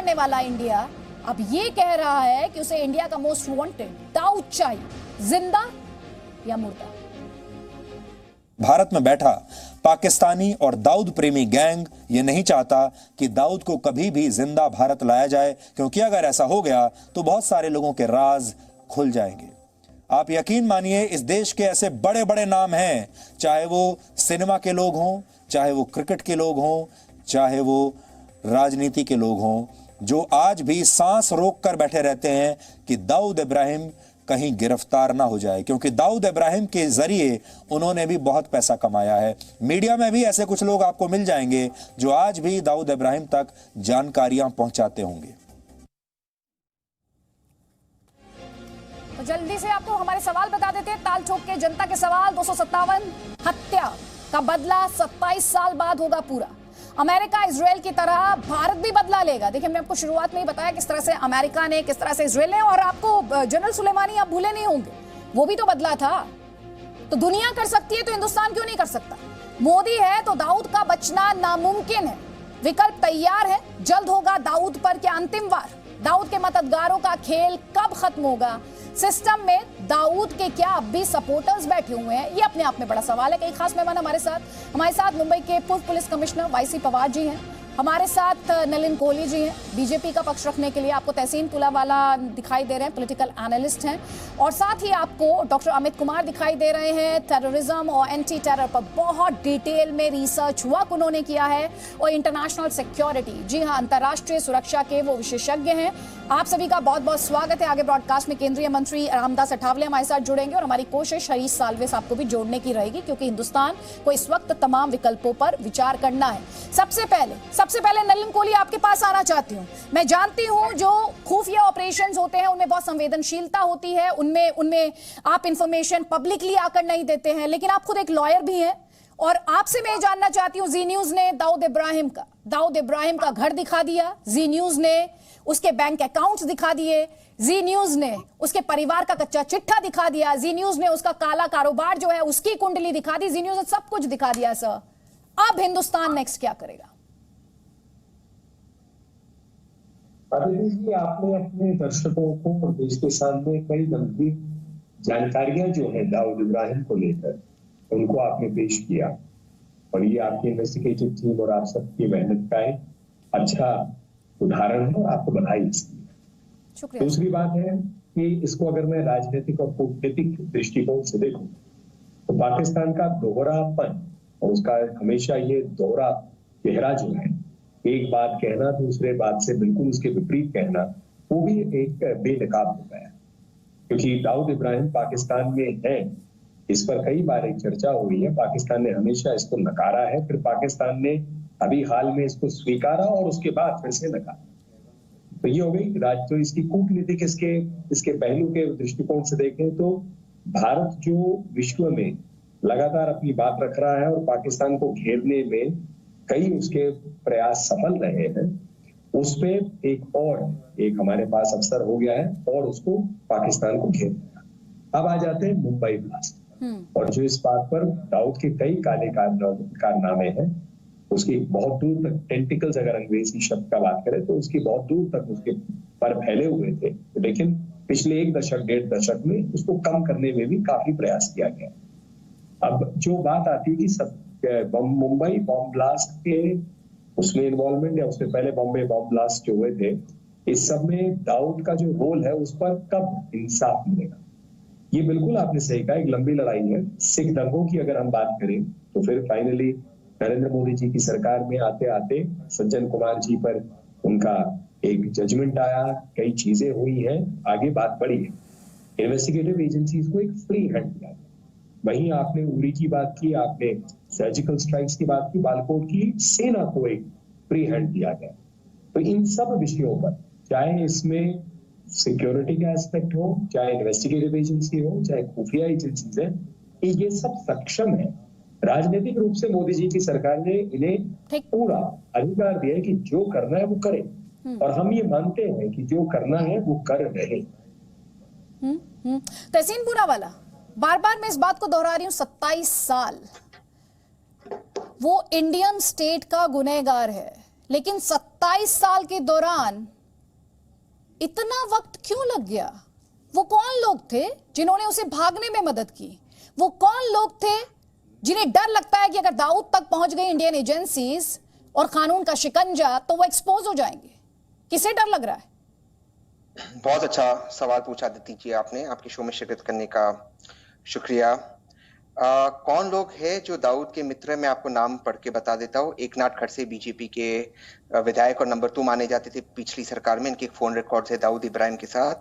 करने वाला इंडिया अब ये कह रहा है कि उसे इंडिया का मोस्ट वांटेड दाऊद चाहिए, जिंदा या मुर्दा। भारत में बैठा पाकिस्तानी और दाऊद प्रेमी गैंग ये नहीं चाहता कि दाऊद को कभी भी जिंदा भारत लाया जाए, क्योंकि अगर ऐसा हो गया तो बहुत सारे लोगों के राज खुल जाएंगे। आप यकीन मानिए, इस देश के ऐसे बड़े बड़े नाम हैं, चाहे वो सिनेमा के लोग हों, चाहे वो क्रिकेट के लोग हों, चाहे वो राजनीति के लोग हों, जो आज भी सांस रोक कर बैठे रहते हैं कि दाऊद इब्राहिम कहीं गिरफ्तार ना हो जाए, क्योंकि दाऊद इब्राहिम के जरिए उन्होंने भी बहुत पैसा कमाया है। मीडिया में भी ऐसे कुछ लोग आपको मिल जाएंगे जो आज भी दाऊद इब्राहिम तक जानकारियां पहुंचाते होंगे। तो जल्दी से आपको हमारे सवाल बता देते हैं, ताल ठोक के जनता के सवाल। 257 हत्या का बदला 27 साल बाद होगा पूरा। अमेरिका इजराइल की तरह भारत भी बदला लेगा। देखिए, मैंने आपको शुरुआत में ही बताया किस तरह से अमेरिका ने, किस तरह से इजराइल ने, और आपको जनरल सुलेमानी आप भूले नहीं होंगे, वो भी तो बदला था। तो दुनिया कर सकती है तो हिंदुस्तान क्यों नहीं कर सकता? मोदी है तो दाऊद का बचना नामुमकिन है। विकल्प तैयार है, जल्द होगा दाऊद पर क्या अंतिम वार? दाऊद के मतदारों का खेल कब खत्म होगा? सिस्टम में दाऊद के क्या अब भी सपोर्टर्स बैठे हुए हैं? ये अपने आप में बड़ा सवाल है। कई खास मेहमान हमारे साथ मुंबई के पूर्व police commissioner YC Pawar ji हैं, हमारे साथ नलिन कोहली जी हैं, बीजेपी का पक्ष रखने के लिए आपको तहसीन पुलावाला दिखाई दे रहे हैं, पॉलिटिकल एनालिस्ट हैं, और साथ ही आपको डॉक्टर अमित कुमार दिखाई दे रहे हैं, टेररिज्म और एंटी टेरर पर बहुत डिटेल में रिसर्च वर्क उन्होंने किया है, और इंटरनेशनल सिक्योरिटी, जी हाँ, अंतर्राष्ट्रीय सुरक्षा के वो विशेषज्ञ हैं। आप सभी का बहुत बहुत स्वागत है। आगे ब्रॉडकास्ट में केंद्रीय मंत्री रामदास अठावले हमारे साथ जुड़ेंगे, और हमारी कोशिश हरीश साल्वे साहब को भी जोड़ने की रहेगी, क्योंकि हिंदुस्तान को इस वक्त तमाम विकल्पों पर विचार करना है। सबसे पहले नलिन कोहली आपके पास आना चाहती हूं। मैं जानती हूं जो खुफिया ऑपरेशंस होते हैं उनमें बहुत संवेदनशीलता होती है, उनमें आप इंफॉर्मेशन पब्लिकली आकर नहीं देते हैं, लेकिन आप खुद एक लॉयर भी हैं, और आपसे मैं जानना चाहती हूं, जी न्यूज ने दाऊद इब्राहिम का घर दिखा दिया, जी न्यूज ने उसके बैंक अकाउंट्स दिखा दिए, जी न्यूज ने उसके परिवार का कच्चा चिट्ठा दिखा दिया, जी न्यूज ने उसका काला कारोबार जो है उसकी कुंडली दिखा दी, जी न्यूज ने सब कुछ दिखा दिया। सर, अब हिंदुस्तान नेक्स्ट क्या करेगा? जी, आपने अपने दर्शकों को और देश के सामने कई गंभीर जानकारियां जो है दाऊद इब्राहिम को लेकर उनको आपने पेश किया, और ये आपकी इन्वेस्टिगेटिव टीम और आप सबकी मेहनत का एक अच्छा उदाहरण है, आपको बधाई इसकी। दूसरी बात है कि इसको अगर मैं राजनीतिक और कूटनीतिक दृष्टिकोण से देखूं तो पाकिस्तान का दोहरापन और उसका हमेशा ये दोहरा चेहरा जो है, एक बात कहना दूसरे बात से बिल्कुल उसके विपरीत कहना, वो भी एक बेनकाब हो गया, क्योंकि दाऊद इब्राहिम पाकिस्तान में है, इस पर कई बार एक चर्चा हुई है। पाकिस्तान ने हमेशा इसको नकारा है, फिर पाकिस्तान ने अभी हाल में इसको स्वीकारा और उसके बाद फिर से नकारा। तो ये हो गई तो इसकी कूटनीतिक इसके पहलू के दृष्टिकोण से देखें तो भारत जो विश्व में लगातार अपनी बात रख रहा है और पाकिस्तान को घेरने में कई उसके प्रयास सफल रहे हैं, उस पे एक हमारे पास अवसर हो गया है और उसको पाकिस्तान को घेरना। अब आ जाते हैं मुंबई ब्लास्ट, और जो इस बात पर दाऊद के कई काले कारनामे हैं, उसकी बहुत दूर तक टेंटिकल्स, अगर अंग्रेजी शब्द का बात करें तो उसकी बहुत दूर तक उसके पर फैले हुए थे, लेकिन पिछले 1-1.5 दशक में उसको कम करने में भी काफी प्रयास किया गया। अब जो बात आती है कि मुंबई बॉम्ब ब्लास्ट के उसमें इन्वॉल्वमेंट, या उससे पहले बॉम्बे बॉम्ब ब्लास्ट जो हुए थे, इस सब में दाऊद का जो रोल है उस पर कब इंसाफ मिलेगा? ये बिल्कुल आपने सही कहा, एक लंबी लड़ाई है। सिख दंगों की अगर हम बात करें तो फिर फाइनली नरेंद्र मोदी जी की सरकार में आते आते सज्जन कुमार जी पर उनका एक जजमेंट आया, कई चीजें हुई हैं, आगे बात बढ़ी है। इन्वेस्टिगेटिव एजेंसीज को एक फ्री हैंड दिया। वहीं आपने उरी की बात की, आपने सर्जिकल स्ट्राइक्स की बात की, बालाकोट की, सेना को एक फ्री हैंड दिया गया। तो इन सब विषयों पर, चाहे इसमें सिक्योरिटी का एस्पेक्ट हो, चाहे इन्वेस्टिगेटिव एजेंसी हो, चाहे खुफिया एजेंसीज है, ये सब सक्षम है। राजनीतिक रूप से मोदी जी की सरकार ने इन्हें पूरा अधिकार दिया है कि जो करना है वो करे, और हम ये मानते हैं कि जो करना है वो कर रहे। तहसीन पूनावाला, बार बार मैं इस बात को दोहरा रही हूं, 27 साल वो इंडियन स्टेट का गुनहगार है, लेकिन 27 साल के दौरान इतना वक्त क्यों लग गया? वो कौन लोग थे जिन्होंने उसे भागने में मदद की? वो कौन लोग थे जिन्हें डर लगता है कि अगर दाऊद तक पहुंच गई इंडियन एजेंसीज और कानून का शिकंजा तो वो एक्सपोज हो जाएंगे? किसे डर लग रहा है? बहुत अच्छा सवाल पूछा आदित्य जी आपने। आपके शो में शिरकत करने का शुक्रिया। कौन लोग हैं जो दाऊद के मित्र हैं? मैं आपको नाम पढ़ के बता देता हूँ। एकनाथ खड़से बीजेपी के विधायक और नंबर 2 माने जाते थे पिछली सरकार में। इनके फोन रिकॉर्ड्स है दाऊद इब्राहिम के साथ।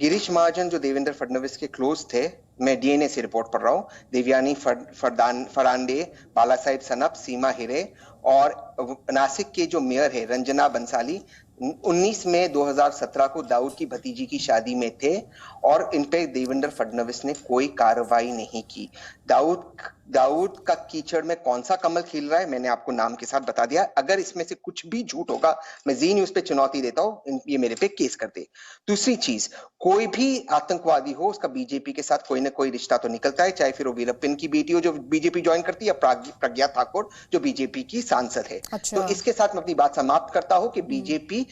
गिरीश महाजन जो देवेंद्र फडणवीस के क्लोज थे, मैं डीएनए से रिपोर्ट पढ़ रहा हूँ। देवयानी फरांडे, बाला साहिब सनप, सीमा हिरे और नासिक के जो मेयर है रंजना बंसाली 19 मई 2017 को दाऊद की भतीजी की शादी में थे और इन पे देवेंद्र फडणवीस ने कोई कार्रवाई नहीं की। दाऊद का कीचड़ में कौन सा कमल खिल रहा है मैंने आपको नाम के साथ बता दिया। अगर इसमें से कुछ भी झूठ होगा मैं जी न्यूज पे चुनौती देता हूं, ये मेरे पे केस कर दे। दूसरी चीज, कोई भी आतंकवादी हो उसका बीजेपी के साथ कोई ना कोई रिश्ता तो निकलता है, चाहे फिर वो वीरप्पन की बेटी हो जो बीजेपी ज्वाइन करती है या प्रज्ञा ठाकुर जो बीजेपी की सांसद है। अच्छा। तो इसके साथ मैं अपनी बात समाप्त करता हूं कि बीजेपी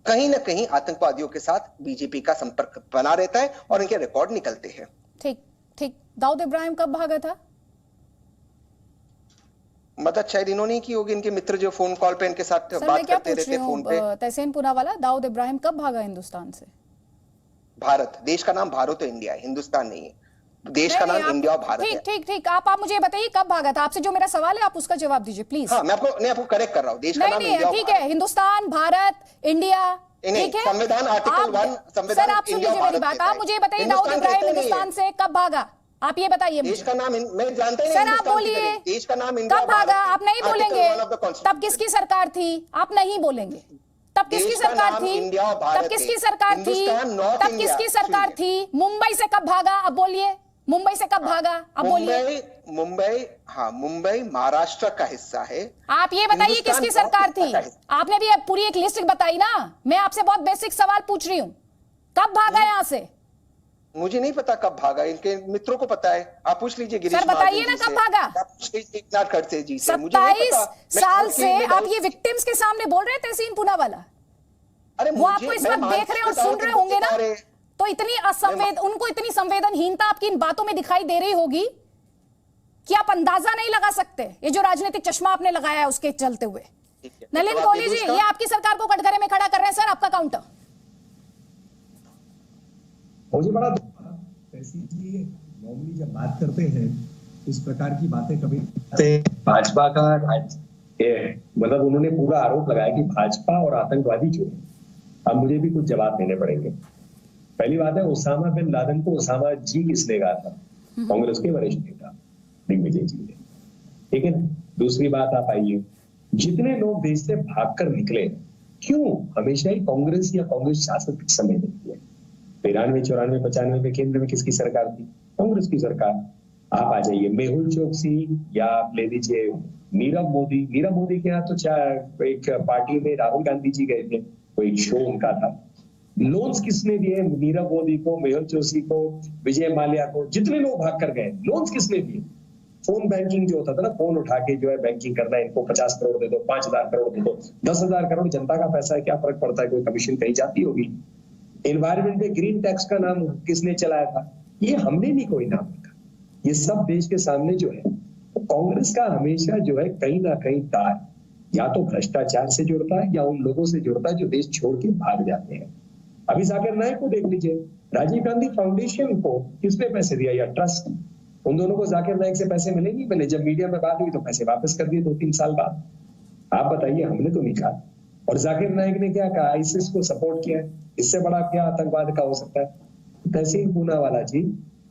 कहीं ना कहीं आतंकवादियों के साथ बीजेपी का संपर्क बना रहता है और इनके रिकॉर्ड निकलते हैं। ठीक ठीक। दाऊद इब्राहिम कब भागा था? मदद शायद इन्होंने की होगी, इनके मित्र जो फोन कॉल पे इनके साथ बात करते रहते फोन पे। तहसीन पूनावाला, दाऊद इब्राहिम कब भागा हिंदुस्तान से? भारत, देश का नाम भारत है, इंडिया है, हिंदुस्तान नहीं है। देश का नाम इंडिया और भारत है। ठीक ठीक। आप मुझे बताइए कब भागा था? आपसे जो मेरा सवाल है आप उसका जवाब दीजिए प्लीज। हाँ, मैं आपको करेक्ट कर रहा हूँ। देश का नाम इंडिया। ठीक है, हिंदुस्तान, भारत, इंडिया, ठीक है। संविधान आर्टिकल 1 संविधान। सर आप सुन लीजिए मेरी बात। आप मुझे बताइए दाऊद इब्राहिम हिंदुस्तान से कब भागा? आप ये बताइए देश का नाम मैं जानते हैं। सर आप बोलिए देश का नाम इंडिया कब भागा? आप नहीं बोलेंगे। तब किसकी सरकार थी? आप नहीं बोलेंगे। तब किसकी सरकार थी? तब किसकी सरकार थी? तब किसकी सरकार थी? मुंबई से कब भागा? अब बोलिए मुंबई से कब भागा? अब बोलिए। मुंबई महाराष्ट्र का हिस्सा है। आप ये बताइए किसकी सरकार थी? आपने भी पूरी एक लिस्ट बताई ना। मैं आपसे बहुत बेसिक सवाल पूछ रही हूँ, कब भागा यहाँ से? मुझे नहीं पता कब भागा, इनके मित्रों को पता है। आप पूछ लीजिए गिरीश। सर बताइए ना कब भागा? 27 साल से आप ये विक्टिम्स के सामने बोल रहे थे तहसीन पूनावाला। अरे वो आपको इस वक्त देख रहे और सुन रहे होंगे ना, तो उनको इतनी संवेदनहीनता आपकी इन बातों में दिखाई दे रही होगी कि आप अंदाजा नहीं लगा सकते। ये जो राजनीतिक चश्मा आपने लगाया है उसके चलते हुए। नलिन कोहली जी, ये आपकी सरकार को कटघरे में खड़ा कर रहे हैं। सर आपका काउंटर। मुझे बड़ा नॉर्मली जब बात करते हैं इस प्रकार की बातें कभी भाजपा का मतलब उन्होंने पूरा आरोप लगाया कि भाजपा और आतंकवादी जो है। अब मुझे भी कुछ जवाब देने पड़ेंगे। पहली बात है, ओसामा बिन लादेन को ओसामा जी किसने कहा था? कांग्रेस के वरिष्ठ नेता दिग्विजय जी ने, ठीक है ना। दूसरी बात आप आइए, जितने लोग देश से भागकर निकले, क्यों हमेशा ही कांग्रेस या कांग्रेस शासक के समय देती है? 93, 94, 95 में केंद्र में किसकी सरकार थी? कांग्रेस की सरकार। आप आ जाइए मेहुल चोकसी या आप ले लीजिए नीरव मोदी। नीरव मोदी के यहाँ तो एक पार्टी में राहुल गांधी जी गए थे, वो एक शो उनका था। लोन्स किसने दिए? नीरव मोदी को, मेहुल चोकसी को, विजय माल्या को। जितने लोग भाग कर गए, लोन्स किसने दिए? फोन बैंकिंग जो होता था ना, फोन उठा के जो है बैंकिंग करना, इनको 50 करोड़ दे दो, 5000 करोड़ दे दो, 10,000 करोड़ जनता का पैसा है, क्या फर्क पड़ता है? कोई कमीशन कहीं जाती होगी। एनवायरमेंट पे ग्रीन टैक्स का नाम किसने चलाया था? ये हमने नहीं कोई नाम रखा। ये सब देश के सामने जो है, कांग्रेस का हमेशा जो है कहीं ना कहीं तार या तो भ्रष्टाचार से जुड़ता है या उन लोगों से जुड़ता है जो देश छोड़ के भाग जाते हैं। अभी जाकिर नाइक को देख लीजिए, राजीव गांधी फाउंडेशन को किसने पैसे दिया या ट्रस्ट? उन दोनों को जाकिर नाइक से पैसे मिले नहीं मिले? जब मीडिया में बात हुई तो पैसे वापस कर दिए 2-3 साल बाद। आप बताइए, हमने तो नहीं कहा। और जाकिर नाइक ने क्या कहा? आईसिस को सपोर्ट किया है। इससे बड़ा क्या आतंकवाद का हो सकता है? तहसीन पूनावाला जी,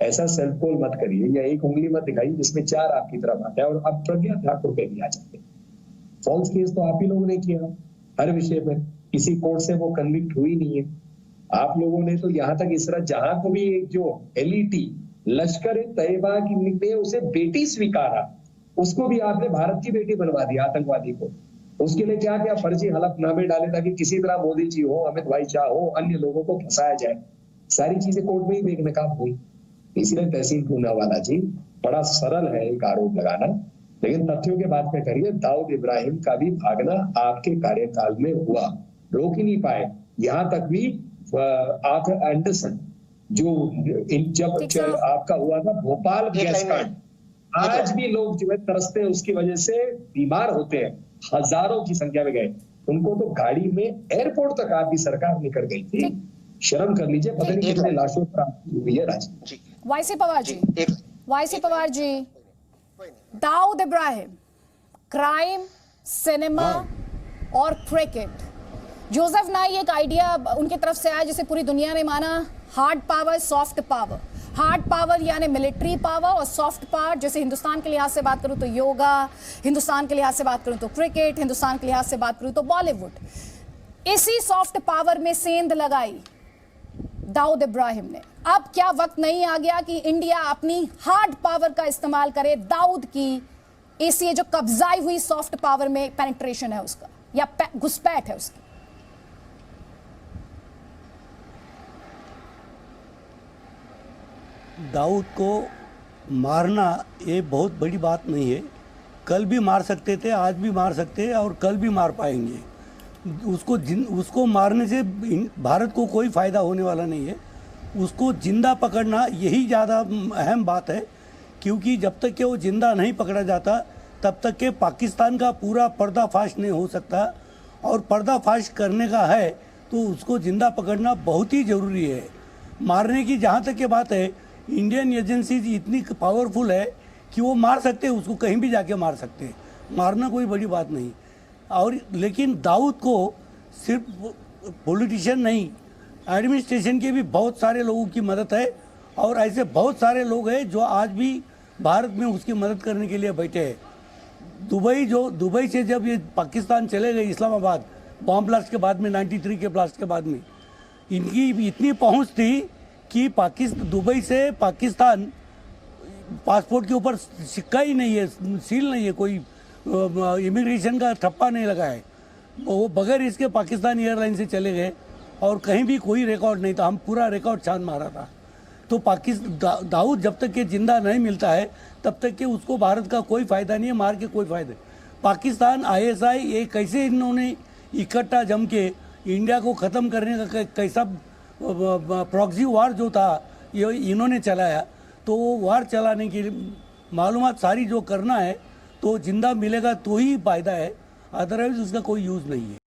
ऐसा सेल्फ गोल मत करिए या एक उंगली मत दिखाइए जिसमें 4 आपकी तरफ आता है और अब प्रज्ञा ठाकुर पे भी आ जाते हैं। फॉल्स केस तो आप ही लोगों ने किया हर विषय पर, किसी कोर्ट से वो कन्विक्ट हुई नहीं है। आप लोगों ने तो यहाँ तक इस तरह जहां को भी एक जो एलईटी लश्कर तैयबा की ने उसे बेटी स्वीकारा, उसको भी आपने भारत की बेटी बनवा दिया आतंकवादी को। उसके लिए क्या क्या फर्जी हलफनामे डाले ताकि किसी तरह मोदी जी हो, अमित भाई शाह हो, अन्य लोगों को फंसाया जाए। सारी चीजें कोर्ट में ही बेनकाब हुई। इसलिए तहसीन पूनावाला जी, बड़ा सरल है एक आरोप लगाना, लेकिन तथ्यों के बात में करिए। दाऊद इब्राहिम का भी भागना आपके कार्यकाल में हुआ, रोक ही नहीं पाए। यहां तक भी आर्थर एंडरसन, जो ठीक सर। आपका हुआ था भोपाल एक गैस लाइन में- कांड, आज भी लोग जो है तरसते हैं, उसकी वजह से बीमार होते हैं, हजारों की संख्या में गए। उनको तो गाड़ी में एयरपोर्ट तक आपकी सरकार लेकर गई थी। शर्म कर लीजिए, पता नहीं एक कितने लाइन। लाशों पर आपकी हुई है राज। जी वाईसी पवार जी, एक वाईसी पवार जी, कोई नहीं। दाऊद इब्राहिम, क्राइम, सिनेमा और क्रिकेट। जोसेफ नाई एक आइडिया उनकी तरफ से आया जिसे पूरी दुनिया ने माना, hard power soft power. Hard power यानी मिलिट्री पावर, और सॉफ्ट पावर जैसे हिंदुस्तान के लिहाज से बात करूं तो योगा, हिंदुस्तान के लिहाज से बात करूं तो क्रिकेट, हिंदुस्तान के लिहाज से बात करूं तो बॉलीवुड। इसी सॉफ्ट पावर में सेंध लगाई दाऊद इब्राहिम ने। अब क्या वक्त नहीं आ गया कि इंडिया अपनी हार्ड पावर का इस्तेमाल करे, दाऊद की इसी जो कब्जाई हुई सॉफ्ट पावर में पेनिट्रेशन है उसका, या घुसपैठ है उसकी? दाऊद को मारना ये बहुत बड़ी बात नहीं है। कल भी मार सकते थे, आज भी मार सकते हैं और कल भी मार पाएंगे। उसको मारने से भारत को कोई फ़ायदा होने वाला नहीं है। उसको जिंदा पकड़ना यही ज़्यादा अहम बात है, क्योंकि जब तक कि वो जिंदा नहीं पकड़ा जाता तब तक के पाकिस्तान का पूरा पर्दाफाश नहीं हो सकता, और पर्दाफाश करने का है तो उसको जिंदा पकड़ना बहुत ही ज़रूरी है। मारने की जहाँ तक की बात है, इंडियन एजेंसीज इतनी पावरफुल है कि वो मार सकते हैं, उसको कहीं भी जाके मार सकते हैं, मारना कोई बड़ी बात नहीं। और लेकिन दाऊद को सिर्फ पॉलिटिशियन नहीं, एडमिनिस्ट्रेशन के भी बहुत सारे लोगों की मदद है, और ऐसे बहुत सारे लोग हैं जो आज भी भारत में उसकी मदद करने के लिए बैठे हैं। दुबई से जब ये पाकिस्तान चले गए, इस्लामाबाद बॉम्ब ब्लास्ट के बाद में, 93 के ब्लास्ट के बाद में, इनकी इतनी पहुंच थी कि दुबई से पाकिस्तान पासपोर्ट के ऊपर सिक्का ही नहीं है, सील नहीं है, कोई इमिग्रेशन का ठप्पा नहीं लगा है। वो बगैर इसके पाकिस्तान एयरलाइन से चले गए और कहीं भी कोई रिकॉर्ड नहीं था। हम पूरा रिकॉर्ड छान मारा था। तो दाऊद जब तक के जिंदा नहीं मिलता है तब तक के उसको भारत का कोई फ़ायदा नहीं है, मार के कोई फ़ायदा। पाकिस्तान, ISI, ये कैसे इन्होंने इकट्ठा जम के इंडिया को ख़त्म करने का कैसा प्रॉक्सी वार जो था ये इन्होंने चलाया। तो वो वार चलाने की मालूमात सारी जो करना है, तो जिंदा मिलेगा तो ही फ़ायदा है, अदरवाइज उसका कोई यूज़ नहीं है।